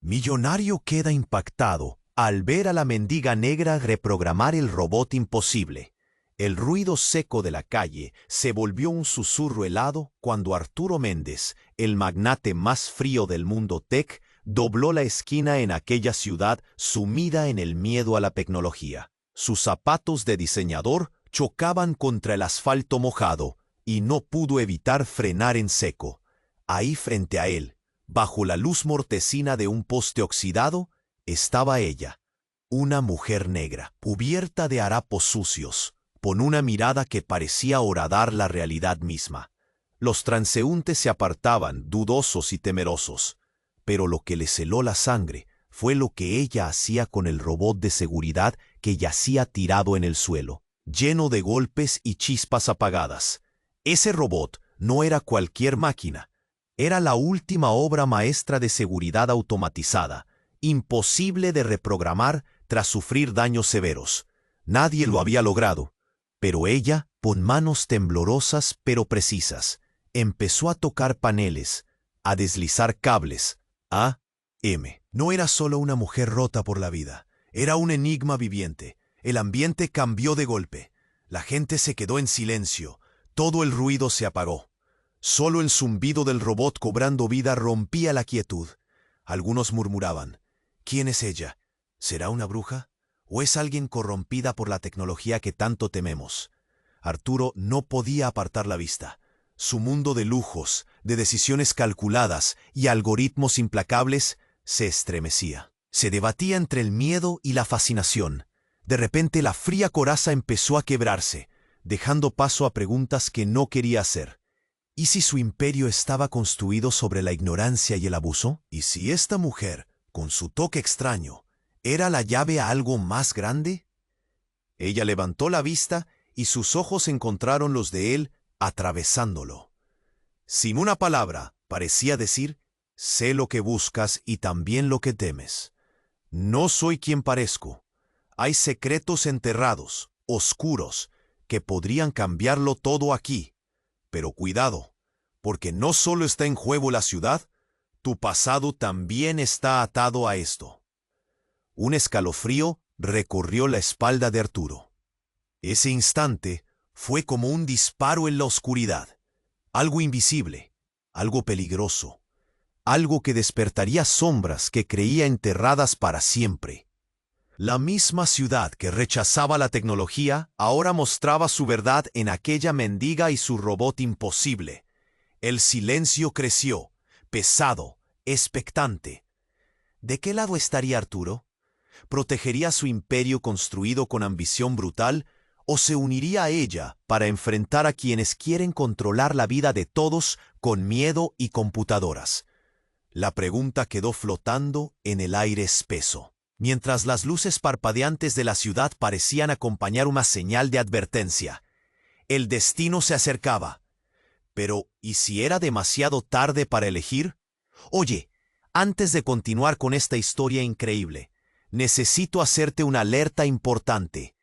Millonario queda impactado al ver a la mendiga negra reprogramar el robot imposible. El ruido seco de la calle se volvió un susurro helado cuando Arturo Méndez, el magnate más frío del mundo tech, dobló la esquina en aquella ciudad sumida en el miedo a la tecnología. Sus zapatos de diseñador chocaban contra el asfalto mojado y no pudo evitar frenar en seco. Ahí frente a él, bajo la luz mortecina de un poste oxidado, estaba ella, una mujer negra, cubierta de harapos sucios, con una mirada que parecía horadar la realidad misma. Los transeúntes se apartaban, dudosos y temerosos, pero lo que les heló la sangre fue lo que ella hacía con el robot de seguridad que yacía tirado en el suelo, lleno de golpes y chispas apagadas. Ese robot no era cualquier máquina, era la última obra maestra de seguridad automatizada, imposible de reprogramar tras sufrir daños severos. Nadie lo había logrado, pero ella, con manos temblorosas pero precisas, empezó a tocar paneles, a deslizar cables. No era solo una mujer rota por la vida, era un enigma viviente. El ambiente cambió de golpe. La gente se quedó en silencio, todo el ruido se apagó. Solo el zumbido del robot cobrando vida rompía la quietud. Algunos murmuraban, ¿quién es ella? ¿Será una bruja? ¿O es alguien corrompida por la tecnología que tanto tememos? Arturo no podía apartar la vista. Su mundo de lujos, de decisiones calculadas y algoritmos implacables se estremecía. Se debatía entre el miedo y la fascinación. De repente la fría coraza empezó a quebrarse, dejando paso a preguntas que no quería hacer. ¿Y si su imperio estaba construido sobre la ignorancia y el abuso? ¿Y si esta mujer, con su toque extraño, era la llave a algo más grande? Ella levantó la vista y sus ojos encontraron los de él, atravesándolo. Sin una palabra, parecía decir, sé lo que buscas y también lo que temes. No soy quien parezco. Hay secretos enterrados, oscuros, que podrían cambiarlo todo aquí. Pero cuidado, porque no solo está en juego la ciudad, tu pasado también está atado a esto. Un escalofrío recorrió la espalda de Arturo. Ese instante fue como un disparo en la oscuridad. Algo invisible, algo peligroso, algo que despertaría sombras que creía enterradas para siempre. La misma ciudad que rechazaba la tecnología ahora mostraba su verdad en aquella mendiga y su robot imposible. El silencio creció, pesado, expectante. ¿De qué lado estaría Arturo? ¿Protegería su imperio construido con ambición brutal o se uniría a ella para enfrentar a quienes quieren controlar la vida de todos con miedo y computadoras? La pregunta quedó flotando en el aire espeso, mientras las luces parpadeantes de la ciudad parecían acompañar una señal de advertencia. El destino se acercaba. Pero, ¿y si era demasiado tarde para elegir? Oye, antes de continuar con esta historia increíble, necesito hacerte una alerta importante.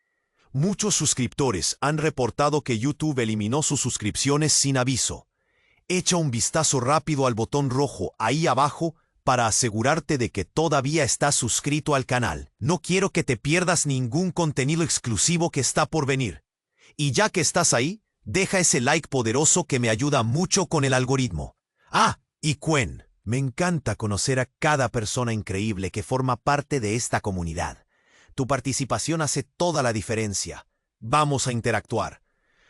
Muchos suscriptores han reportado que YouTube eliminó sus suscripciones sin aviso. Echa un vistazo rápido al botón rojo ahí abajo para asegurarte de que todavía estás suscrito al canal. No quiero que te pierdas ningún contenido exclusivo que está por venir. Y ya que estás ahí, deja ese like poderoso que me ayuda mucho con el algoritmo. Y Cuen, me encanta conocer a cada persona increíble que forma parte de esta comunidad. Tu participación hace toda la diferencia. Vamos a interactuar.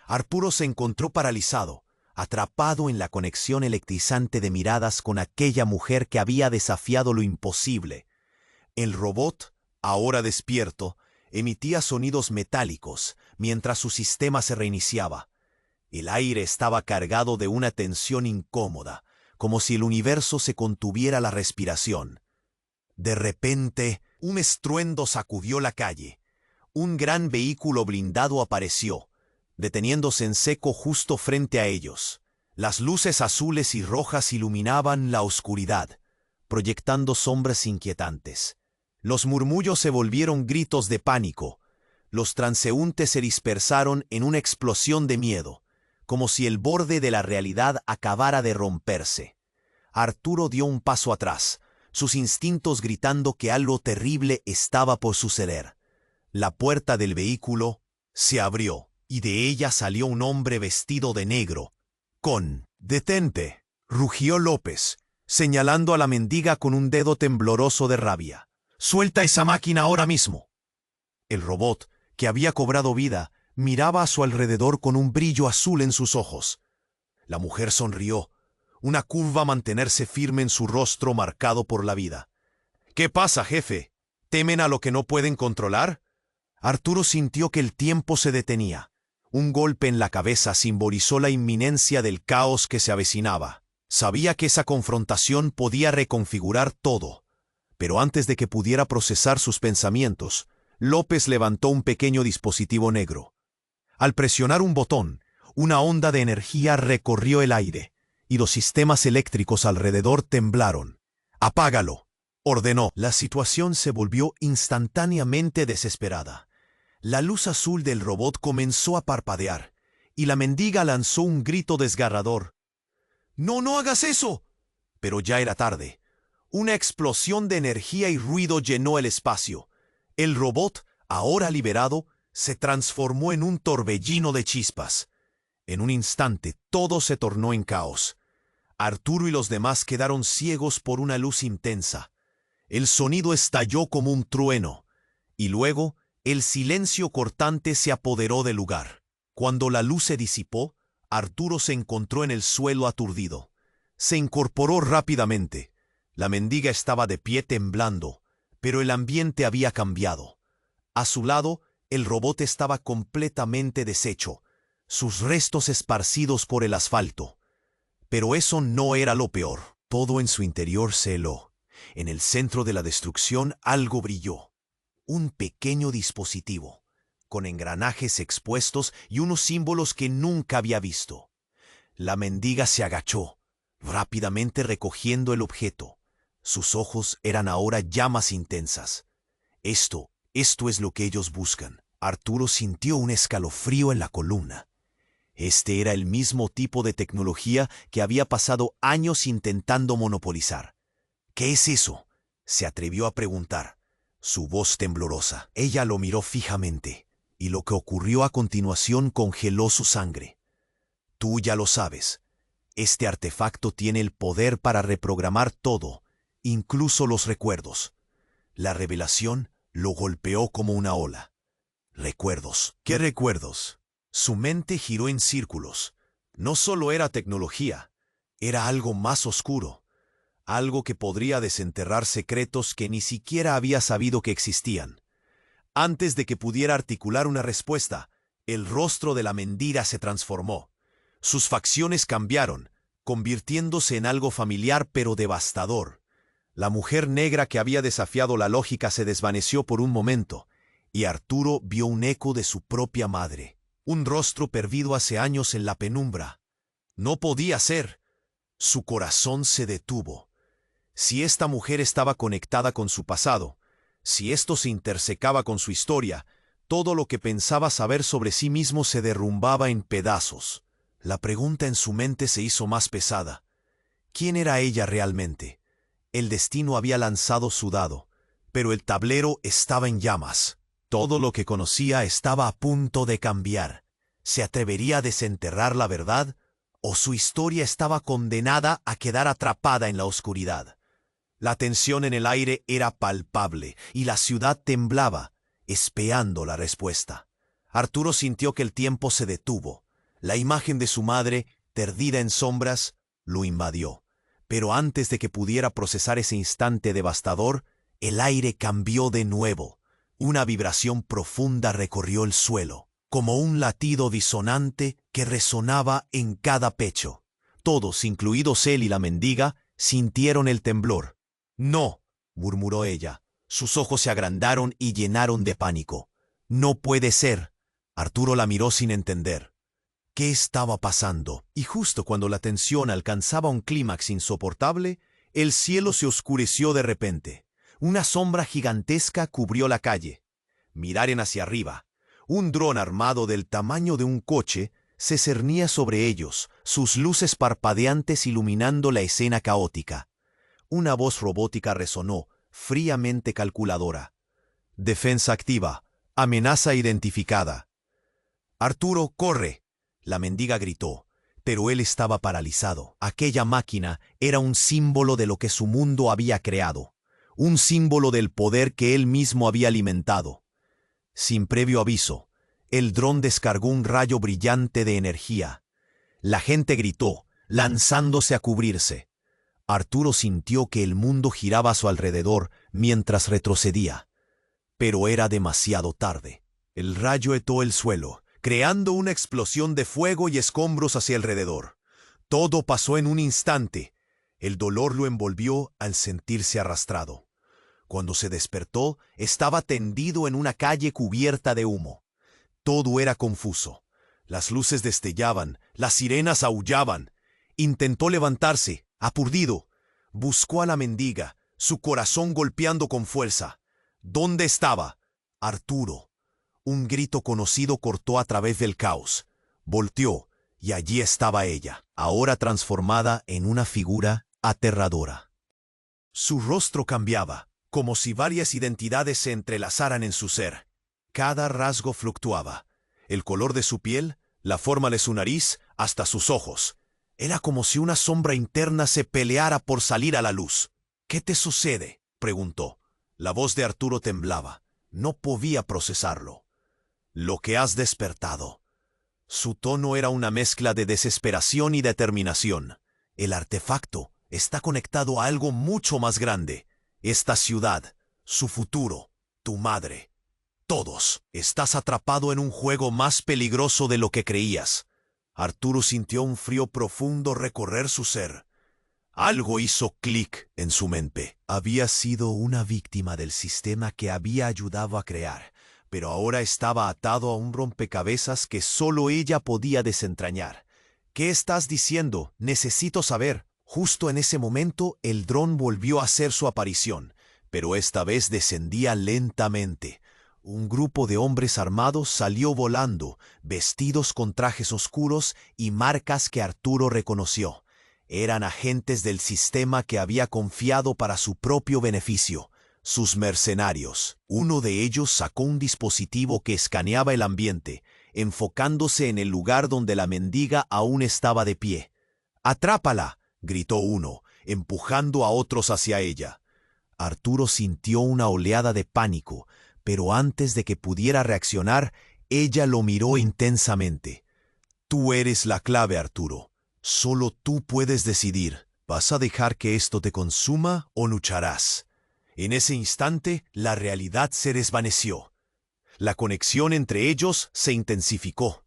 Arturo se encontró paralizado, atrapado en la conexión electrizante de miradas con aquella mujer que había desafiado lo imposible. El robot, ahora despierto, emitía sonidos metálicos mientras su sistema se reiniciaba. El aire estaba cargado de una tensión incómoda, como si el universo se contuviera la respiración. De repente, un estruendo sacudió la calle. Un gran vehículo blindado apareció, deteniéndose en seco justo frente a ellos. Las luces azules y rojas iluminaban la oscuridad, proyectando sombras inquietantes. Los murmullos se volvieron gritos de pánico. Los transeúntes se dispersaron en una explosión de miedo, como si el borde de la realidad acabara de romperse. Arturo dio un paso atrás, sus instintos gritando que algo terrible estaba por suceder. La puerta del vehículo se abrió, y de ella salió un hombre vestido de negro. «¡Detente!», rugió López, señalando a la mendiga con un dedo tembloroso de rabia. «¡Suelta esa máquina ahora mismo!». El robot, que había cobrado vida, miraba a su alrededor con un brillo azul en sus ojos. La mujer sonrió, una curva a mantenerse firme en su rostro marcado por la vida. «¿Qué pasa, jefe? ¿Temen a lo que no pueden controlar?». Arturo sintió que el tiempo se detenía. Un golpe en la cabeza simbolizó la inminencia del caos que se avecinaba. Sabía que esa confrontación podía reconfigurar todo. Pero antes de que pudiera procesar sus pensamientos, López levantó un pequeño dispositivo negro. Al presionar un botón, una onda de energía recorrió el aire, y los sistemas eléctricos alrededor temblaron. «¡Apágalo!», ordenó. La situación se volvió instantáneamente desesperada. La luz azul del robot comenzó a parpadear, y la mendiga lanzó un grito desgarrador. «¡No, no hagas eso!». Pero ya era tarde. Una explosión de energía y ruido llenó el espacio. El robot, ahora liberado, se transformó en un torbellino de chispas. En un instante, todo se tornó en caos. Arturo y los demás quedaron ciegos por una luz intensa. El sonido estalló como un trueno, y luego el silencio cortante se apoderó del lugar. Cuando la luz se disipó, Arturo se encontró en el suelo aturdido. Se incorporó rápidamente. La mendiga estaba de pie temblando, pero el ambiente había cambiado. A su lado, el robot estaba completamente deshecho, sus restos esparcidos por el asfalto. Pero eso no era lo peor. Todo en su interior se heló. En el centro de la destrucción algo brilló. Un pequeño dispositivo, con engranajes expuestos y unos símbolos que nunca había visto. La mendiga se agachó, rápidamente recogiendo el objeto. Sus ojos eran ahora llamas intensas. Esto es lo que ellos buscan. Arturo sintió un escalofrío en la columna. Este era el mismo tipo de tecnología que había pasado años intentando monopolizar. «¿Qué es eso?», se atrevió a preguntar, su voz temblorosa. Ella lo miró fijamente, y lo que ocurrió a continuación congeló su sangre. «Tú ya lo sabes. Este artefacto tiene el poder para reprogramar todo, incluso los recuerdos». La revelación lo golpeó como una ola. «¿Recuerdos? ¿Qué recuerdos?». Su mente giró en círculos. No solo era tecnología, era algo más oscuro. Algo que podría desenterrar secretos que ni siquiera había sabido que existían. Antes de que pudiera articular una respuesta, el rostro de la mendiga se transformó. Sus facciones cambiaron, convirtiéndose en algo familiar pero devastador. La mujer negra que había desafiado la lógica se desvaneció por un momento, y Arturo vio un eco de su propia madre. Un rostro perdido hace años en la penumbra. No podía ser. Su corazón se detuvo. Si esta mujer estaba conectada con su pasado, si esto se intersecaba con su historia, todo lo que pensaba saber sobre sí mismo se derrumbaba en pedazos. La pregunta en su mente se hizo más pesada. ¿Quién era ella realmente? El destino había lanzado su dado, pero el tablero estaba en llamas. Todo lo que conocía estaba a punto de cambiar. ¿Se atrevería a desenterrar la verdad? ¿O su historia estaba condenada a quedar atrapada en la oscuridad? La tensión en el aire era palpable y la ciudad temblaba, esperando la respuesta. Arturo sintió que el tiempo se detuvo. La imagen de su madre, perdida en sombras, lo invadió. Pero antes de que pudiera procesar ese instante devastador, el aire cambió de nuevo. Una vibración profunda recorrió el suelo, como un latido disonante que resonaba en cada pecho. Todos, incluidos él y la mendiga, sintieron el temblor. «No», murmuró ella. Sus ojos se agrandaron y llenaron de pánico. «No puede ser». Arturo la miró sin entender. ¿Qué estaba pasando? Y justo cuando la tensión alcanzaba un clímax insoportable, el cielo se oscureció de repente. Una sombra gigantesca cubrió la calle. Miraron hacia arriba. Un dron armado del tamaño de un coche se cernía sobre ellos, sus luces parpadeantes iluminando la escena caótica. una voz robótica resonó, fríamente calculadora. Defensa activa. Amenaza identificada. Arturo, corre. La mendiga gritó, pero él estaba paralizado. Aquella máquina era un símbolo de lo que su mundo había creado, un símbolo del poder que él mismo había alimentado. Sin previo aviso, el dron descargó un rayo brillante de energía. La gente gritó, lanzándose a cubrirse. Arturo sintió que el mundo giraba a su alrededor mientras retrocedía. Pero era demasiado tarde. El rayo hetó el suelo, creando una explosión de fuego y escombros hacia alrededor. Todo pasó en un instante. El dolor lo envolvió al sentirse arrastrado. Cuando se despertó, estaba tendido en una calle cubierta de humo. Todo era confuso. Las luces destellaban, las sirenas aullaban. Intentó levantarse, aturdido. Buscó a la mendiga, su corazón golpeando con fuerza. ¿Dónde estaba? Arturo. Un grito conocido cortó a través del caos. Volteó, y allí estaba ella, ahora transformada en una figura aterradora. Su rostro cambiaba, como si varias identidades se entrelazaran en su ser. Cada rasgo fluctuaba. El color de su piel, la forma de su nariz, hasta sus ojos. Era como si una sombra interna se peleara por salir a la luz. «¿Qué te sucede?», preguntó. La voz de Arturo temblaba. No podía procesarlo. «Lo que has despertado». Su tono era una mezcla de desesperación y determinación. «El artefacto está conectado a algo mucho más grande. Esta ciudad, su futuro, tu madre. Todos. Estás atrapado en un juego más peligroso de lo que creías». Arturo sintió un frío profundo recorrer su ser. Algo hizo clic en su mente. Había sido una víctima del sistema que había ayudado a crear, pero ahora estaba atado a un rompecabezas que solo ella podía desentrañar. «¿Qué estás diciendo? Necesito saber». Justo en ese momento, el dron volvió a hacer su aparición, pero esta vez descendía lentamente. Un grupo de hombres armados salió volando, vestidos con trajes oscuros y marcas que Arturo reconoció. Eran agentes del sistema que había confiado para su propio beneficio, sus mercenarios. Uno de ellos sacó un dispositivo que escaneaba el ambiente, enfocándose en el lugar donde la mendiga aún estaba de pie. «¡Atrápala!», gritó uno, empujando a otros hacia ella. Arturo sintió una oleada de pánico, pero antes de que pudiera reaccionar, ella lo miró intensamente. «Tú eres la clave, Arturo. Solo tú puedes decidir. ¿Vas a dejar que esto te consuma o lucharás?». En ese instante, la realidad se desvaneció. La conexión entre ellos se intensificó.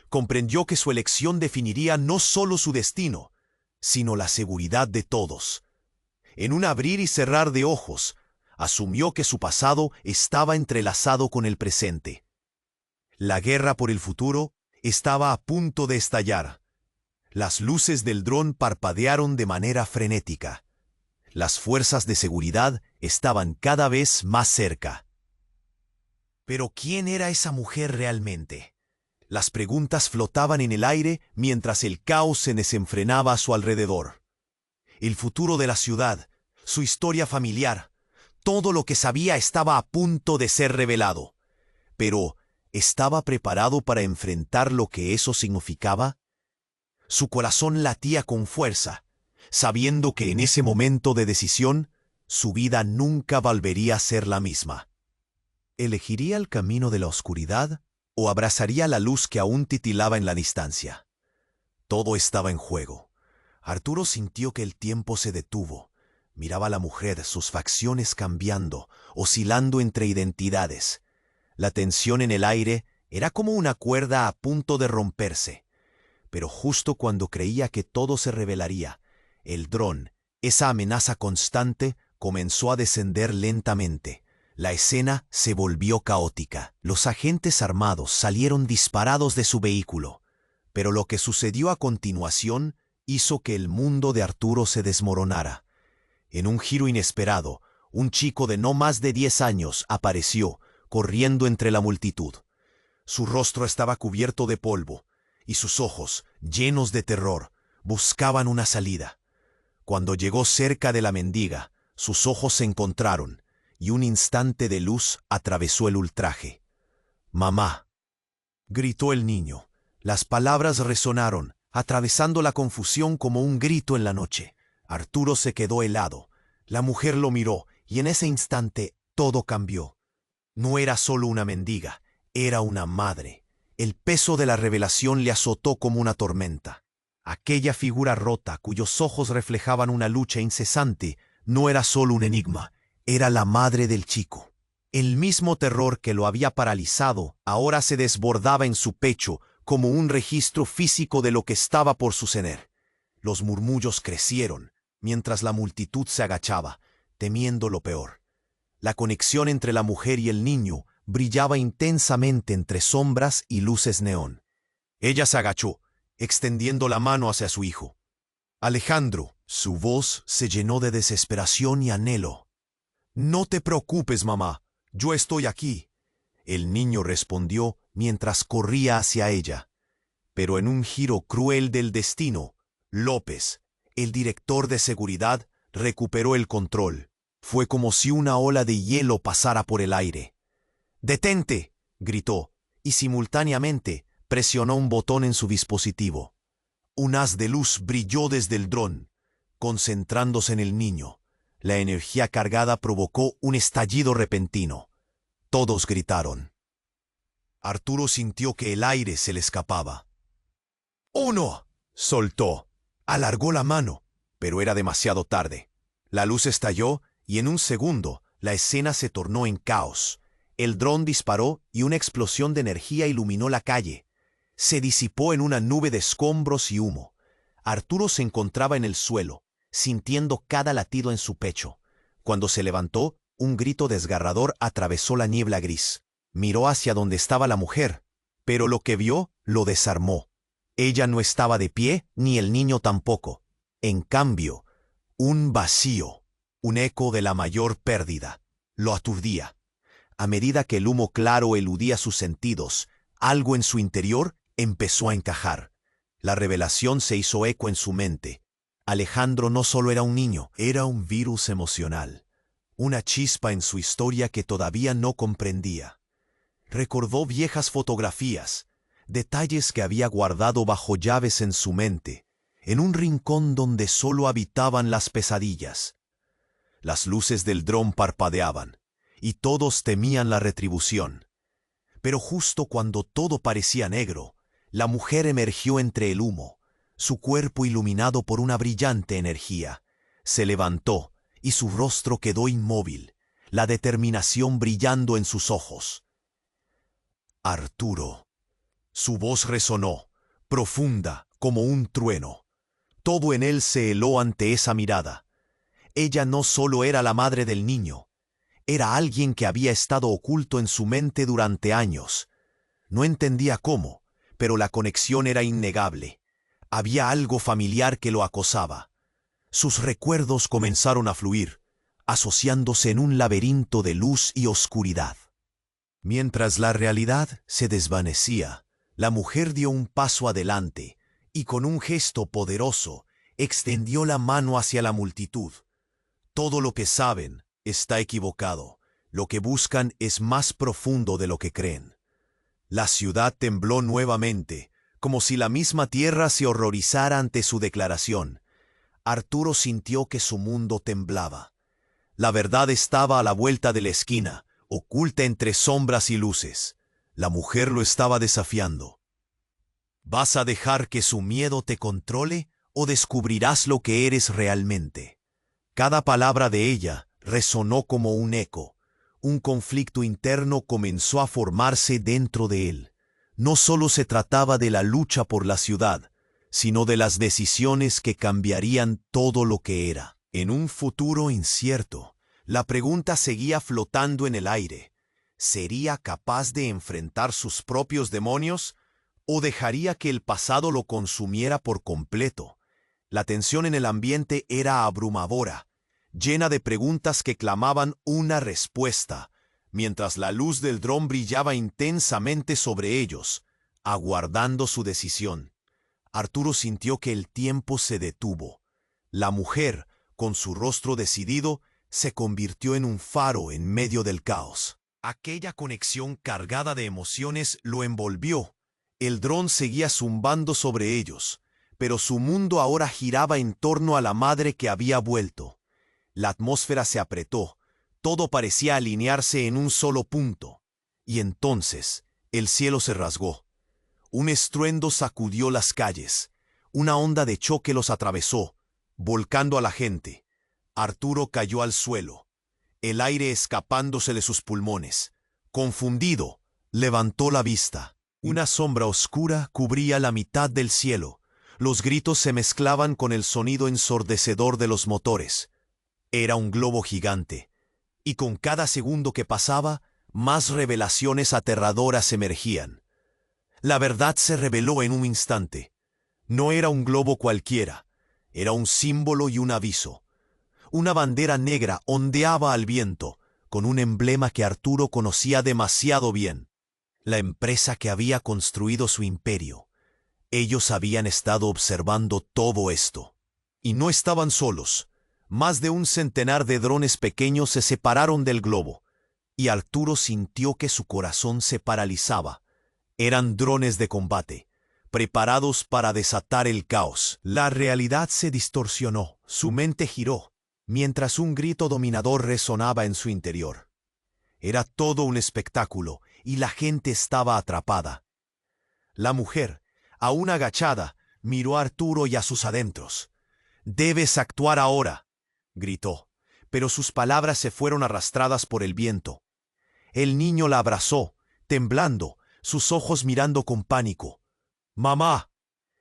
Comprendió que su elección definiría no solo su destino, sino la seguridad de todos. En un abrir y cerrar de ojos, asumió que su pasado estaba entrelazado con el presente. La guerra por el futuro estaba a punto de estallar. Las luces del dron parpadearon de manera frenética. Las fuerzas de seguridad estaban cada vez más cerca. Pero ¿quién era esa mujer realmente? Las preguntas flotaban en el aire mientras el caos se desenfrenaba a su alrededor. El futuro de la ciudad, su historia familiar, todo lo que sabía estaba a punto de ser revelado. Pero, ¿estaba preparado para enfrentar lo que eso significaba? Su corazón latía con fuerza, sabiendo que en ese momento de decisión, su vida nunca volvería a ser la misma. ¿Elegiría el camino de la oscuridad o abrazaría la luz que aún titilaba en la distancia? Todo estaba en juego. Arturo sintió que el tiempo se detuvo. Miraba a la mujer, sus facciones cambiando, oscilando entre identidades. La tensión en el aire era como una cuerda a punto de romperse. Pero justo cuando creía que todo se revelaría, el dron, esa amenaza constante, comenzó a descender lentamente. La escena se volvió caótica. Los agentes armados salieron disparados de su vehículo. Pero lo que sucedió a continuación hizo que el mundo de Arturo se desmoronara. En un giro inesperado, un chico de no más de 10 años apareció, corriendo entre la multitud. Su rostro estaba cubierto de polvo, y sus ojos, llenos de terror, buscaban una salida. Cuando llegó cerca de la mendiga, sus ojos se encontraron, y un instante de luz atravesó el ultraje. «Mamá», gritó el niño. Las palabras resonaron, atravesando la confusión como un grito en la noche. Arturo se quedó helado. La mujer lo miró, y en ese instante todo cambió. No era solo una mendiga, era una madre. El peso de la revelación le azotó como una tormenta. Aquella figura rota, cuyos ojos reflejaban una lucha incesante, no era solo un enigma, era la madre del chico. El mismo terror que lo había paralizado ahora se desbordaba en su pecho como un registro físico de lo que estaba por suceder. Los murmullos crecieron, mientras la multitud se agachaba, temiendo lo peor. La conexión entre la mujer y el niño brillaba intensamente entre sombras y luces neón. Ella se agachó, extendiendo la mano hacia su hijo. «Alejandro», su voz se llenó de desesperación y anhelo. «No te preocupes, mamá, yo estoy aquí». El niño respondió mientras corría hacia ella. Pero en un giro cruel del destino, López, el director de seguridad, recuperó el control. Fue como si una ola de hielo pasara por el aire. «¡Detente!», gritó, y simultáneamente presionó un botón en su dispositivo. Un haz de luz brilló desde el dron, concentrándose en el niño. La energía cargada provocó un estallido repentino. Todos gritaron. Arturo sintió que el aire se le escapaba. «¡Uno!», soltó. Alargó la mano, pero era demasiado tarde. La luz estalló y en un segundo la escena se tornó en caos. El dron disparó y una explosión de energía iluminó la calle. Se disipó en una nube de escombros y humo. Arturo se encontraba en el suelo, sintiendo cada latido en su pecho. Cuando se levantó, un grito desgarrador atravesó la niebla gris. Miró hacia donde estaba la mujer, pero lo que vio lo desarmó. Ella no estaba de pie, ni el niño tampoco. En cambio, un vacío, un eco de la mayor pérdida, lo aturdía. A medida que el humo claro eludía sus sentidos, algo en su interior empezó a encajar. La revelación se hizo eco en su mente. Alejandro no solo era un niño, era un virus emocional. Una chispa en su historia que todavía no comprendía. Recordó viejas fotografías, detalles que había guardado bajo llaves en su mente, en un rincón donde solo habitaban las pesadillas. Las luces del dron parpadeaban, y todos temían la retribución. Pero justo cuando todo parecía negro, la mujer emergió entre el humo, su cuerpo iluminado por una brillante energía. Se levantó, y su rostro quedó inmóvil, la determinación brillando en sus ojos. «Arturo». Su voz resonó, profunda como un trueno. Todo en él se heló ante esa mirada. Ella no solo era la madre del niño, era alguien que había estado oculto en su mente durante años. No entendía cómo, pero la conexión era innegable. Había algo familiar que lo acosaba. Sus recuerdos comenzaron a fluir, asociándose en un laberinto de luz y oscuridad. Mientras la realidad se desvanecía, la mujer dio un paso adelante y con un gesto poderoso extendió la mano hacia la multitud. Todo lo que saben está equivocado. Lo que buscan es más profundo de lo que creen. La ciudad tembló nuevamente, como si la misma tierra se horrorizara ante su declaración. Arturo sintió que su mundo temblaba. La verdad estaba a la vuelta de la esquina, oculta entre sombras y luces. La mujer lo estaba desafiando. ¿Vas a dejar que su miedo te controle o descubrirás lo que eres realmente? Cada palabra de ella resonó como un eco. Un conflicto interno comenzó a formarse dentro de él. No solo se trataba de la lucha por la ciudad, sino de las decisiones que cambiarían todo lo que era. En un futuro incierto, la pregunta seguía flotando en el aire. ¿Sería capaz de enfrentar sus propios demonios o dejaría que el pasado lo consumiera por completo? La tensión en el ambiente era abrumadora, llena de preguntas que clamaban una respuesta, mientras la luz del dron brillaba intensamente sobre ellos, aguardando su decisión. Arturo sintió que el tiempo se detuvo. La mujer con su rostro decidido, se convirtió en un faro en medio del caos. Aquella conexión cargada de emociones lo envolvió. El dron seguía zumbando sobre ellos, pero su mundo ahora giraba en torno a la madre que había vuelto. La atmósfera se apretó, todo parecía alinearse en un solo punto. Y entonces, el cielo se rasgó. Un estruendo sacudió las calles. Una onda de choque los atravesó, volcando a la gente. Arturo cayó al suelo, el aire escapándose de sus pulmones. Confundido, levantó la vista. Una sombra oscura cubría la mitad del cielo. Los gritos se mezclaban con el sonido ensordecedor de los motores. Era un globo gigante, y con cada segundo que pasaba, más revelaciones aterradoras emergían. La verdad se reveló en un instante. No era un globo cualquiera, era un símbolo y un aviso. Una bandera negra ondeaba al viento, con un emblema que Arturo conocía demasiado bien. La empresa que había construido su imperio. Ellos habían estado observando todo esto. Y no estaban solos. Más de un centenar de drones pequeños se separaron del globo, y Arturo sintió que su corazón se paralizaba. Eran drones de combate, preparados para desatar el caos. La realidad se distorsionó, su mente giró, mientras un grito dominador resonaba en su interior. Era todo un espectáculo, y la gente estaba atrapada. La mujer, aún agachada, miró a Arturo y a sus adentros. «Debes actuar ahora», gritó, pero sus palabras se fueron arrastradas por el viento. El niño la abrazó, temblando, sus ojos mirando con pánico. «¡Mamá!».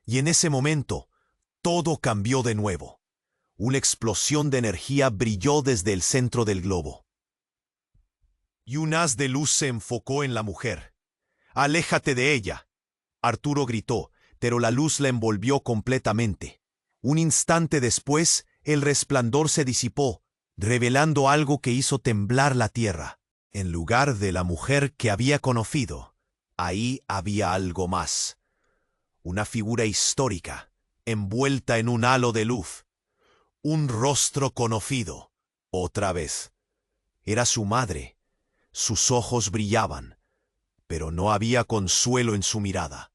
Y en ese momento, todo cambió de nuevo. Una explosión de energía brilló desde el centro del globo. Y un haz de luz se enfocó en la mujer. «¡Aléjate de ella!», Arturo gritó, pero la luz la envolvió completamente. Un instante después, el resplandor se disipó, revelando algo que hizo temblar la tierra. En lugar de la mujer que había conocido, ahí había algo más. Una figura histórica, envuelta en un halo de luz. Un rostro conocido. Otra vez. Era su madre. Sus ojos brillaban, pero no había consuelo en su mirada.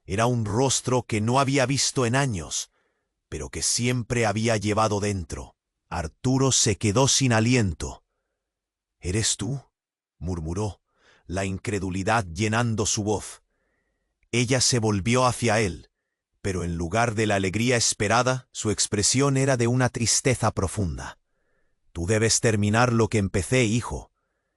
Era un rostro que no había visto en años, pero que siempre había llevado dentro. Arturo se quedó sin aliento. «¿Eres tú?», murmuró, la incredulidad llenando su voz. Ella se volvió hacia él, pero en lugar de la alegría esperada, su expresión era de una tristeza profunda. «Tú debes terminar lo que empecé, hijo.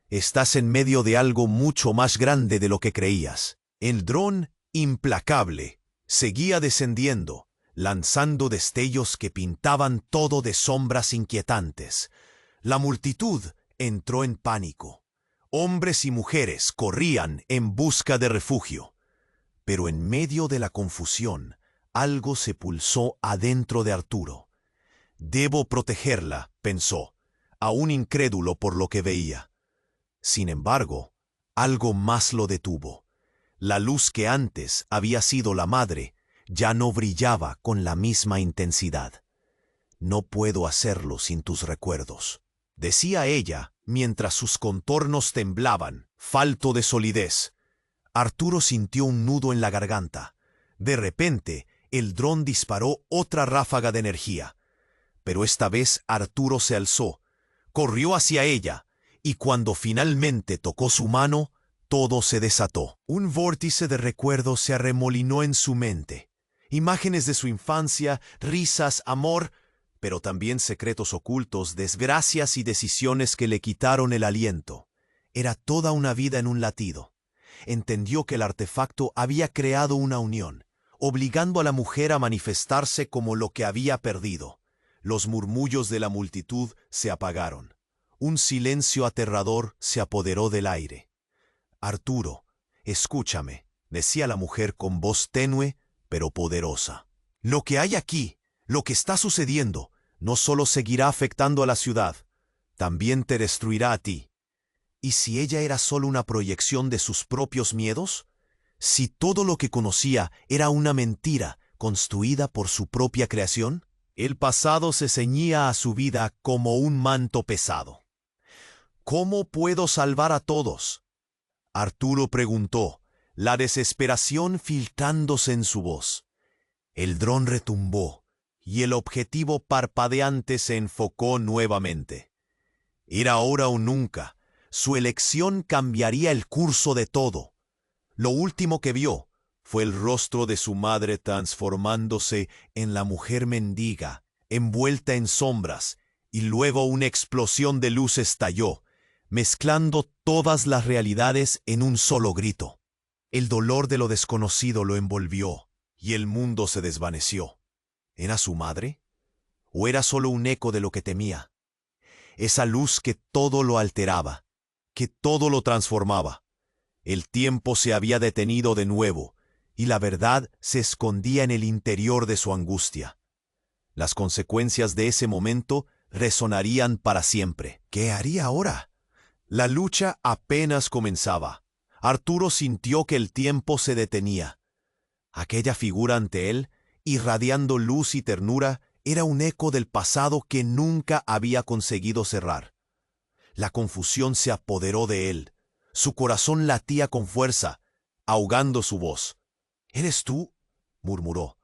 Estás en medio de algo mucho más grande de lo que creías». El dron, implacable, seguía descendiendo, lanzando destellos que pintaban todo de sombras inquietantes. La multitud entró en pánico. Hombres y mujeres corrían en busca de refugio. Pero en medio de la confusión, algo se pulsó adentro de Arturo. «Debo protegerla», pensó, aún incrédulo por lo que veía. Sin embargo, algo más lo detuvo. La luz que antes había sido la madre ya no brillaba con la misma intensidad. «No puedo hacerlo sin tus recuerdos», decía ella mientras sus contornos temblaban, falto de solidez. Arturo sintió un nudo en la garganta. De repente, el dron disparó otra ráfaga de energía. Pero esta vez Arturo se alzó, corrió hacia ella, y cuando finalmente tocó su mano, todo se desató. Un vórtice de recuerdos se arremolinó en su mente. Imágenes de su infancia, risas, amor, pero también secretos ocultos, desgracias y decisiones que le quitaron el aliento. Era toda una vida en un latido. Entendió que el artefacto había creado una unión, obligando a la mujer a manifestarse como lo que había perdido. Los murmullos de la multitud se apagaron. Un silencio aterrador se apoderó del aire. «Arturo, escúchame», decía la mujer con voz tenue, pero poderosa. «Lo que hay aquí, lo que está sucediendo, no solo seguirá afectando a la ciudad, también te destruirá a ti». ¿Y si ella era solo una proyección de sus propios miedos? ¿Si todo lo que conocía era una mentira construida por su propia creación? El pasado se ceñía a su vida como un manto pesado. ¿Cómo puedo salvar a todos? Arturo preguntó, la desesperación filtrándose en su voz. El dron retumbó, y el objetivo parpadeante se enfocó nuevamente. Era ahora o nunca. Su elección cambiaría el curso de todo. Lo último que vio fue el rostro de su madre transformándose en la mujer mendiga, envuelta en sombras, y luego una explosión de luz estalló, mezclando todas las realidades en un solo grito. El dolor de lo desconocido lo envolvió, y el mundo se desvaneció. ¿Era su madre? ¿O era solo un eco de lo que temía? Esa luz que todo lo alteraba, que todo lo transformaba. El tiempo se había detenido de nuevo, y la verdad se escondía en el interior de su angustia. Las consecuencias de ese momento resonarían para siempre. ¿Qué haría ahora? La lucha apenas comenzaba. Arturo sintió que el tiempo se detenía. Aquella figura ante él, irradiando luz y ternura, era un eco del pasado que nunca había conseguido cerrar. La confusión se apoderó de él. Su corazón latía con fuerza, ahogando su voz. «¿Eres tú?», murmuró,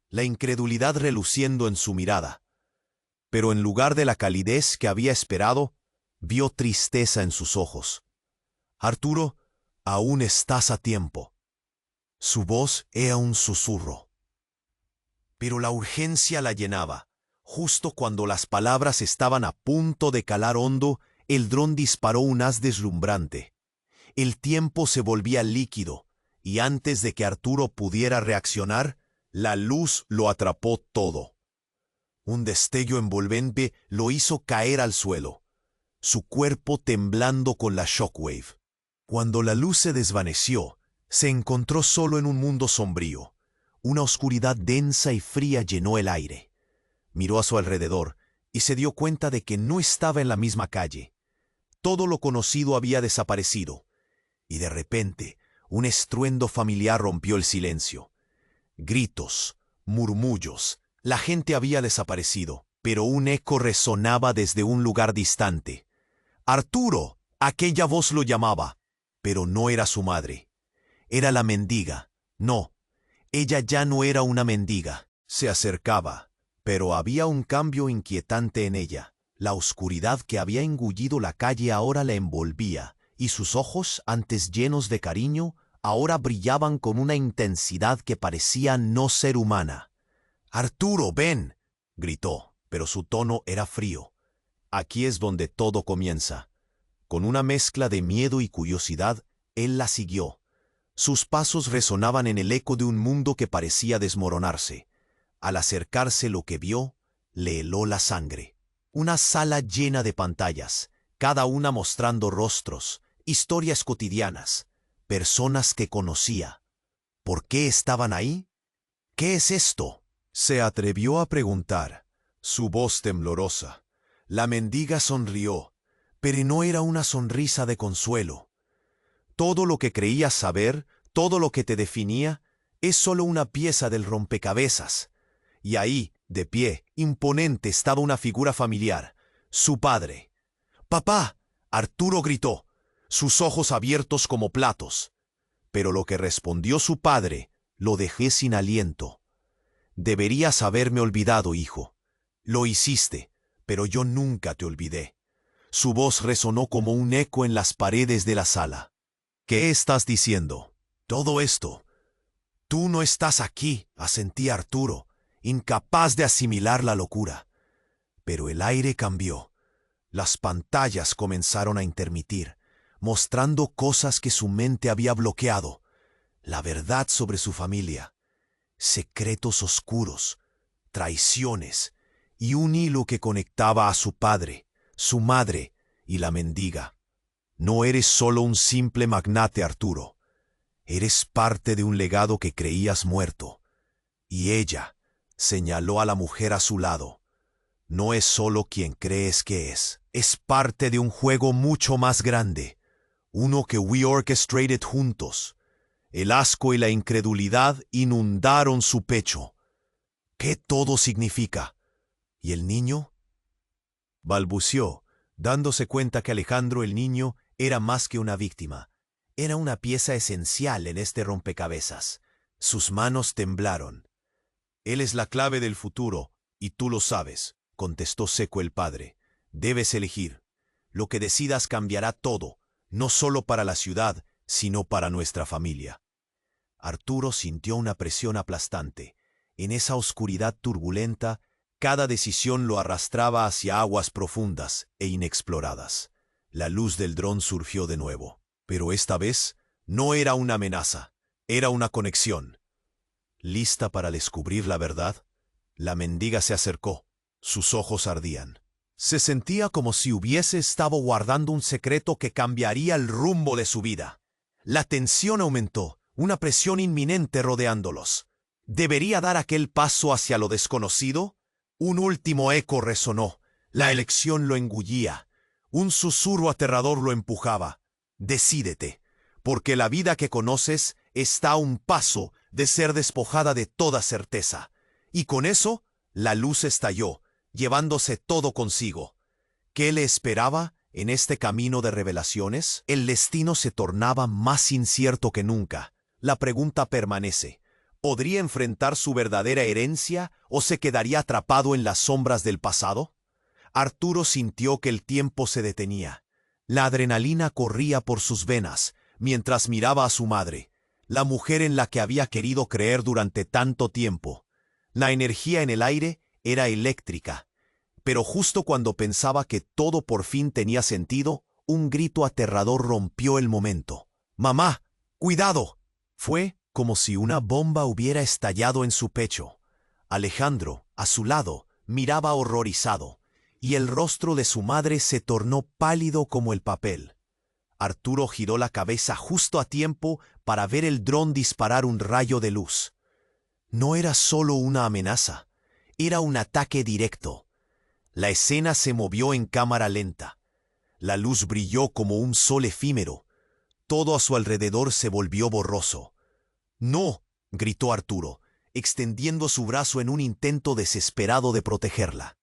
la incredulidad reluciendo en su mirada. Pero en lugar de la calidez que había esperado, vio tristeza en sus ojos. «Arturo, aún estás a tiempo». Su voz era un susurro. Pero la urgencia la llenaba. Justo cuando las palabras estaban a punto de calar hondo, el dron disparó un haz deslumbrante. El tiempo se volvía líquido, y antes de que Arturo pudiera reaccionar, la luz lo atrapó todo. Un destello envolvente lo hizo caer al suelo, su cuerpo temblando con la shockwave. Cuando la luz se desvaneció, se encontró solo en un mundo sombrío. Una oscuridad densa y fría llenó el aire. Miró a su alrededor y se dio cuenta de que no estaba en la misma calle. Todo lo conocido había desaparecido, y de repente un estruendo familiar rompió el silencio. Gritos, murmullos, la gente había desaparecido, pero un eco resonaba desde un lugar distante. «¡Arturo!», aquella voz lo llamaba, pero no era su madre. Era la mendiga. No, ella ya no era una mendiga. Se acercaba, pero había un cambio inquietante en ella. La oscuridad que había engullido la calle ahora la envolvía, y sus ojos, antes llenos de cariño, ahora brillaban con una intensidad que parecía no ser humana. «¡Arturo, ven!», gritó, pero su tono era frío. Aquí es donde todo comienza. Con una mezcla de miedo y curiosidad, él la siguió. Sus pasos resonaban en el eco de un mundo que parecía desmoronarse. Al acercarse lo que vio, le heló la sangre. Una sala llena de pantallas, cada una mostrando rostros, historias cotidianas, personas que conocía. ¿Por qué estaban ahí? «¿Qué es esto?», se atrevió a preguntar, su voz temblorosa. La mendiga sonrió, pero no era una sonrisa de consuelo. «Todo lo que creías saber, todo lo que te definía, es solo una pieza del rompecabezas». Y ahí, de pie, imponente, estaba una figura familiar, su padre. «¡Papá!», Arturo gritó, sus ojos abiertos como platos. Pero lo que respondió su padre lo dejé sin aliento. «Deberías haberme olvidado, hijo. Lo hiciste, pero yo nunca te olvidé». Su voz resonó como un eco en las paredes de la sala. «¿Qué estás diciendo? Todo esto». «Tú no estás aquí», asentía Arturo, incapaz de asimilar la locura. Pero el aire cambió. Las pantallas comenzaron a intermitir, mostrando cosas que su mente había bloqueado. La verdad sobre su familia, secretos oscuros, traiciones y un hilo que conectaba a su padre, su madre y la mendiga. «No eres solo un simple magnate, Arturo. Eres parte de un legado que creías muerto». Y ella señaló a la mujer a su lado. «No es solo quien crees que es parte de un juego mucho más grande, uno que we orchestrated juntos». El asco y la incredulidad inundaron su pecho. «¿Qué todo significa?». ¿Y el niño? Balbuceó, dándose cuenta que Alejandro el niño era más que una víctima. Era una pieza esencial en este rompecabezas. Sus manos temblaron. Él es la clave del futuro, y tú lo sabes, contestó seco el padre. Debes elegir. Lo que decidas cambiará todo, no solo para la ciudad, sino para nuestra familia. Arturo sintió una presión aplastante. En esa oscuridad turbulenta, cada decisión lo arrastraba hacia aguas profundas e inexploradas. La luz del dron surgió de nuevo, pero esta vez no era una amenaza, era una conexión. ¿Lista para descubrir la verdad? La mendiga se acercó. Sus ojos ardían. Se sentía como si hubiese estado guardando un secreto que cambiaría el rumbo de su vida. La tensión aumentó, una presión inminente rodeándolos. ¿Debería dar aquel paso hacia lo desconocido? Un último eco resonó. La elección lo engullía. Un susurro aterrador lo empujaba. Decídete, porque la vida que conoces está a un paso de ser despojada de toda certeza. Y con eso, la luz estalló, llevándose todo consigo. ¿Qué le esperaba en este camino de revelaciones? El destino se tornaba más incierto que nunca. La pregunta permanece. ¿Podría enfrentar su verdadera herencia o se quedaría atrapado en las sombras del pasado? Arturo sintió que el tiempo se detenía. La adrenalina corría por sus venas mientras miraba a su madre, la mujer en la que había querido creer durante tanto tiempo. La energía en el aire era eléctrica, pero justo cuando pensaba que todo por fin tenía sentido, un grito aterrador rompió el momento. ¡Mamá! ¡Cuidado! Fue como si una bomba hubiera estallado en su pecho. Alejandro, a su lado, miraba horrorizado, y el rostro de su madre se tornó pálido como el papel. Arturo giró la cabeza justo a tiempo para ver el dron disparar un rayo de luz. No era solo una amenaza, era un ataque directo. La escena se movió en cámara lenta. La luz brilló como un sol efímero. Todo a su alrededor se volvió borroso. ¡No!, gritó Arturo, extendiendo su brazo en un intento desesperado de protegerla.